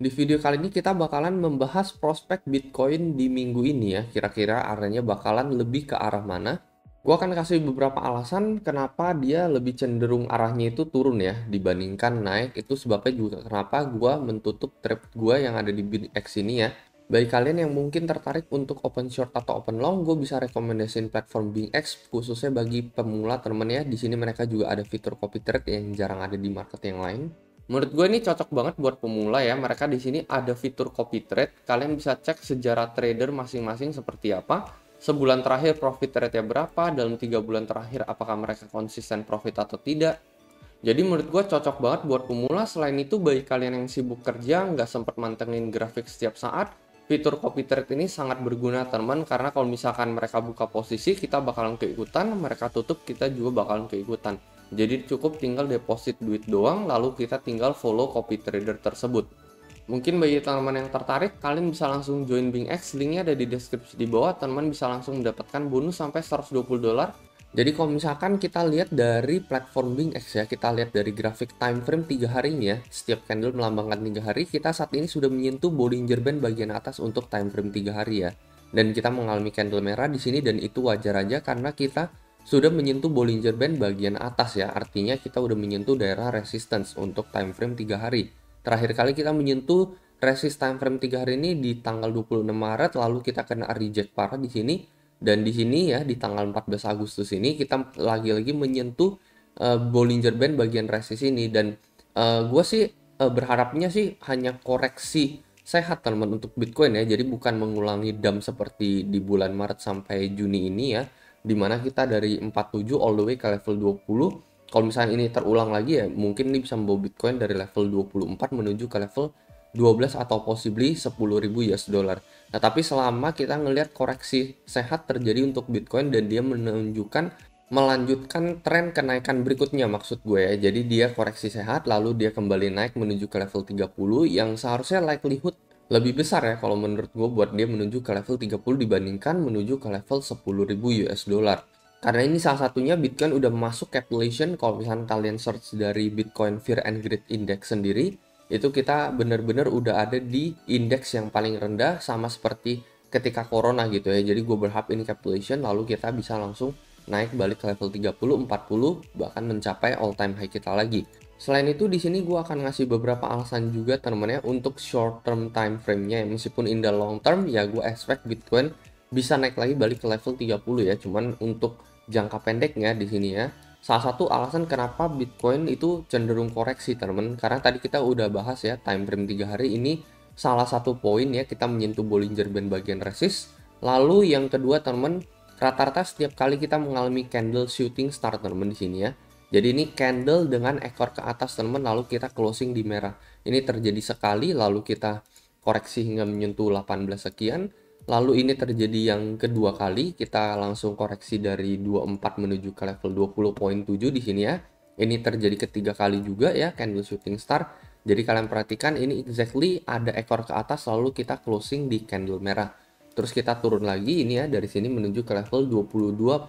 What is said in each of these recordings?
Di video kali ini kita bakalan membahas prospek Bitcoin di minggu ini ya. Kira-kira arahnya bakalan lebih ke arah mana? Gua akan kasih beberapa alasan kenapa dia lebih cenderung arahnya itu turun ya dibandingkan naik. Itu sebabnya juga kenapa gua menutup trade gua yang ada di BitX ini ya. Bagi kalian yang mungkin tertarik untuk open short atau open long, gue bisa rekomendasiin platform BingX khususnya bagi pemula temen ya. Di sini mereka juga ada fitur copy trade yang jarang ada di market yang lain. Menurut gue ini cocok banget buat pemula ya. Mereka di sini ada fitur copy trade. Kalian bisa cek sejarah trader masing-masing seperti apa. Sebulan terakhir profit rate-nya berapa, dalam 3 bulan terakhir apakah mereka konsisten profit atau tidak. Jadi menurut gue cocok banget buat pemula. Selain itu bagi kalian yang sibuk kerja, nggak sempat mantengin grafik setiap saat, fitur copy trade ini sangat berguna teman, karena kalau misalkan mereka buka posisi, kita bakalan keikutan, mereka tutup, kita juga bakalan keikutan. Jadi cukup tinggal deposit duit doang, lalu kita tinggal follow copy trader tersebut. Mungkin bagi teman-teman yang tertarik, kalian bisa langsung join BingX, linknya ada di deskripsi di bawah, teman-teman bisa langsung mendapatkan bonus sampai $120. Jadi kalau misalkan kita lihat dari platform BingX ya, kita lihat dari grafik time frame 3 hari ini ya, setiap candle melambangkan 3 hari, kita saat ini sudah menyentuh Bollinger Band bagian atas untuk time frame 3 hari ya. Dan kita mengalami candle merah di sini dan itu wajar aja karena kita sudah menyentuh Bollinger Band bagian atas ya, artinya kita udah menyentuh daerah resistance untuk time frame 3 hari. Terakhir kali kita menyentuh resist time frame 3 hari ini di tanggal 26 Maret, lalu kita kena reject parah di sini. Dan di sini ya di tanggal 14 Agustus ini kita lagi-lagi menyentuh Bollinger Band bagian resist ini, dan gue sih berharapnya sih hanya koreksi sehat teman untuk Bitcoin ya. Jadi bukan mengulangi dump seperti di bulan Maret sampai Juni ini ya, dimana kita dari 47 all the way ke level 20. Kalau misalnya ini terulang lagi ya, mungkin ini bisa membawa Bitcoin dari level 24 menuju ke level 12 atau possibly 10.000 US dollar. Nah, tapi selama kita ngelihat koreksi sehat terjadi untuk Bitcoin dan dia menunjukkan melanjutkan tren kenaikan berikutnya maksud gue ya. Jadi dia koreksi sehat lalu dia kembali naik menuju ke level 30 yang seharusnya likelihood lebih besar ya kalau menurut gue buat dia menuju ke level 30 dibandingkan menuju ke level 10.000 US dollar. Karena ini salah satunya Bitcoin udah masuk capitulation. Kalau misalnya kalian search dari Bitcoin Fear and Greed Index sendiri, itu kita benar-benar udah ada di indeks yang paling rendah sama seperti ketika corona gitu ya. Jadi gue berharap ini capitulation lalu kita bisa langsung naik balik ke level 30, 40 bahkan mencapai all time high kita lagi. Selain itu di sini gue akan ngasih beberapa alasan juga teman-teman ya untuk short term time frame-nya. Meskipun in the long term ya gue expect Bitcoin bisa naik lagi balik ke level 30 ya. Cuman untuk jangka pendeknya di sini ya, salah satu alasan kenapa Bitcoin itu cenderung koreksi teman, karena tadi kita udah bahas ya time frame 3 hari ini salah satu poin ya kita menyentuh Bollinger Band bagian resist. Lalu yang kedua teman, rata-rata setiap kali kita mengalami candle shooting star teman di sini ya. Jadi ini candle dengan ekor ke atas teman lalu kita closing di merah. Ini terjadi sekali lalu kita koreksi hingga menyentuh 18 sekian. Lalu ini terjadi yang kedua kali, kita langsung koreksi dari 24 menuju ke level 20.7 di sini ya. Ini terjadi ketiga kali juga ya, candle shooting star. Jadi kalian perhatikan ini exactly ada ekor ke atas lalu kita closing di candle merah. Terus kita turun lagi ini ya dari sini menuju ke level 22.5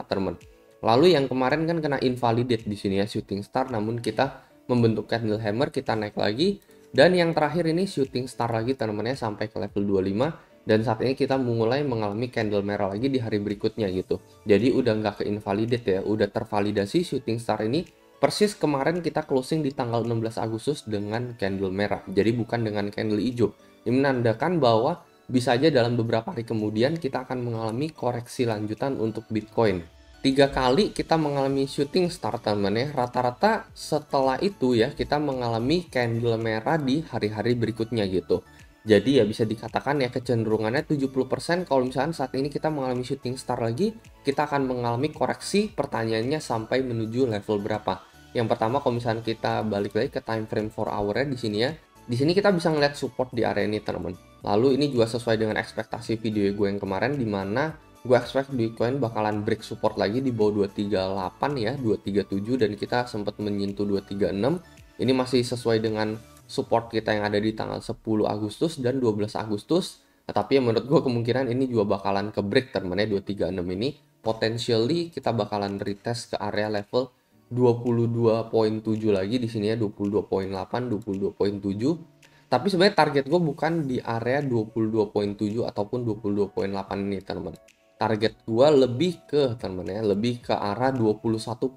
teman. Lalu yang kemarin kan kena invalidate di sini ya shooting star, namun kita membentuk candle hammer, kita naik lagi. Dan yang terakhir ini shooting star lagi teman-teman ya sampai ke level 25. Dan saat ini kita mulai mengalami candle merah lagi di hari berikutnya gitu. Jadi udah nggak ke invalidate ya, udah tervalidasi shooting star ini. Persis kemarin kita closing di tanggal 16 Agustus dengan candle merah. Jadi bukan dengan candle hijau. Ini menandakan bahwa bisa aja dalam beberapa hari kemudian kita akan mengalami koreksi lanjutan untuk Bitcoin. 3 kali kita mengalami shooting star teman ya. Rata-rata setelah itu ya kita mengalami candle merah di hari-hari berikutnya gitu. Jadi ya bisa dikatakan ya kecenderungannya 70% kalau misalkan saat ini kita mengalami shooting star lagi, kita akan mengalami koreksi, pertanyaannya sampai menuju level berapa. Yang pertama kalau misalkan kita balik lagi ke time frame 4 hour-nya di sini ya. Di sini kita bisa ngeliat support di area ini teman. Lalu ini juga sesuai dengan ekspektasi video gue yang kemarin di mana gue expect Bitcoin bakalan break support lagi di bawah 238 ya, 237 dan kita sempat menyentuh 236. Ini masih sesuai dengan support kita yang ada di tanggal 10 Agustus dan 12 Agustus. Nah, tapi ya menurut gue kemungkinan ini juga bakalan ke break teman ya 236 ini. Potentially kita bakalan retest ke area level 22.7 lagi di sini ya 22.8, 22.7. Tapi sebenarnya target gue bukan di area 22,7 ataupun 22,8 ini teman. Target gue lebih ke teman ya, lebih ke arah 21,5.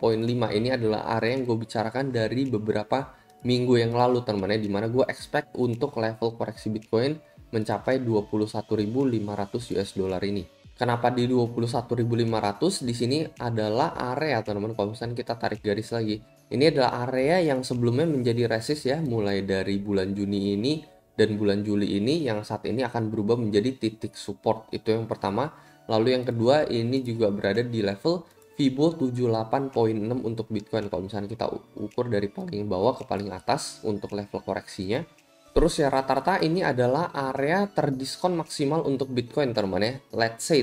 Ini adalah area yang gue bicarakan dari beberapa minggu yang lalu teman ya, dimana gue expect untuk level koreksi Bitcoin mencapai 21.500 US dollar ini. Kenapa di 21.500? Di sini adalah area teman-teman. Kalau misalnya kita tarik garis lagi, ini adalah area yang sebelumnya menjadi resist ya, mulai dari bulan Juni ini dan bulan Juli ini, yang saat ini akan berubah menjadi titik support. Itu yang pertama. Lalu yang kedua, ini juga berada di level Fibo 78,6 untuk Bitcoin. Kalau misalnya kita ukur dari paling bawah ke paling atas untuk level koreksinya. Terus ya rata-rata ini adalah area terdiskon maksimal untuk Bitcoin teman ya. Let's say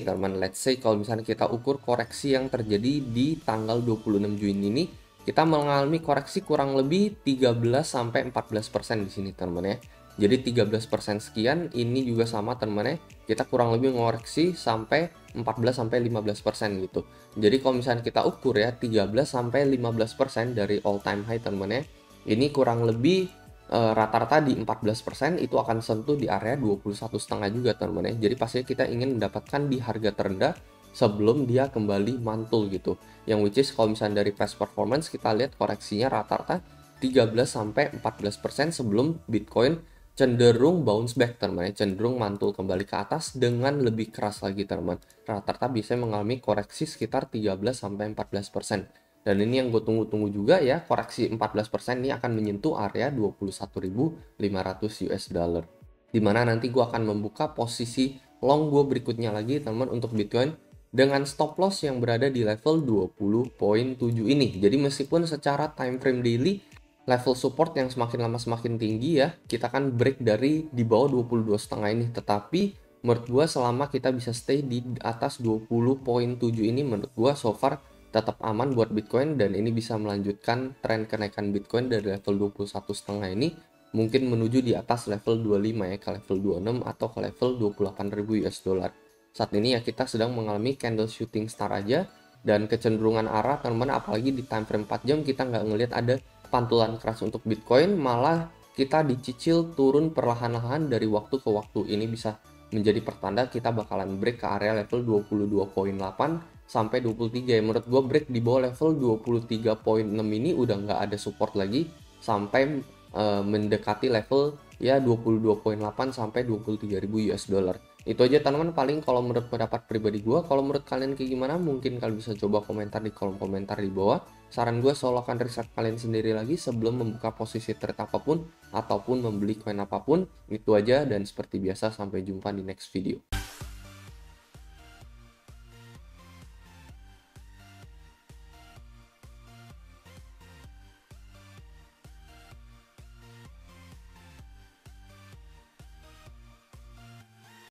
kalau misalnya kita ukur koreksi yang terjadi di tanggal 26 Juni ini, kita mengalami koreksi kurang lebih 13 sampai 14% di sini teman ya. Jadi 13% sekian ini juga sama teman ya. Kita kurang lebih mengoreksi sampai 14 sampai 15% gitu. Jadi kalau misalnya kita ukur ya 13 sampai 15% dari all time high teman ya. Ini kurang lebih rata-rata di 14% itu akan sentuh di area 21,5 juga teman-teman ya. Jadi pastinya kita ingin mendapatkan di harga terendah sebelum dia kembali mantul gitu. Yang which is kalau misalnya dari past performance kita lihat koreksinya rata-rata 13 sampai 14% sebelum Bitcoin cenderung bounce back teman-teman ya, cenderung mantul kembali ke atas dengan lebih keras lagi teman-teman. Rata-rata bisa mengalami koreksi sekitar 13 sampai 14%. Dan ini yang gue tunggu-tunggu juga ya, koreksi 14% ini akan menyentuh area 21.500 US dollar. Dimana nanti gue akan membuka posisi long gue berikutnya lagi teman-teman untuk Bitcoin dengan stop loss yang berada di level 20,7 ini. Jadi meskipun secara time frame daily level support yang semakin lama semakin tinggi ya, kita kan break dari di bawah 22,5 ini. Tetapi menurut gue selama kita bisa stay di atas 20,7 ini, menurut gue so far tetap aman buat Bitcoin, dan ini bisa melanjutkan tren kenaikan Bitcoin dari level 21,5 ini mungkin menuju di atas level 25 ya, ke level 26 atau ke level 28.000 US dollar. Saat ini ya kita sedang mengalami candle shooting star aja, dan kecenderungan arah teman-teman apalagi di time frame 4 jam kita nggak ngelihat ada pantulan keras untuk Bitcoin, malah kita dicicil turun perlahan-lahan dari waktu ke waktu. Ini bisa menjadi pertanda kita bakalan break ke area level 22,8 sampai 23 ya. Menurut gue break di bawah level 23,6 ini udah nggak ada support lagi sampai mendekati level ya 22,8 sampai 23.000 US dollar. Itu aja teman-teman paling kalau menurut pendapat pribadi gue. Kalau menurut kalian kayak gimana, mungkin kalian bisa coba komentar di kolom komentar di bawah. Saran gue selalu akan riset kalian sendiri lagi sebelum membuka posisi trade apapun ataupun membeli koin apapun. Itu aja, dan seperti biasa sampai jumpa di next video.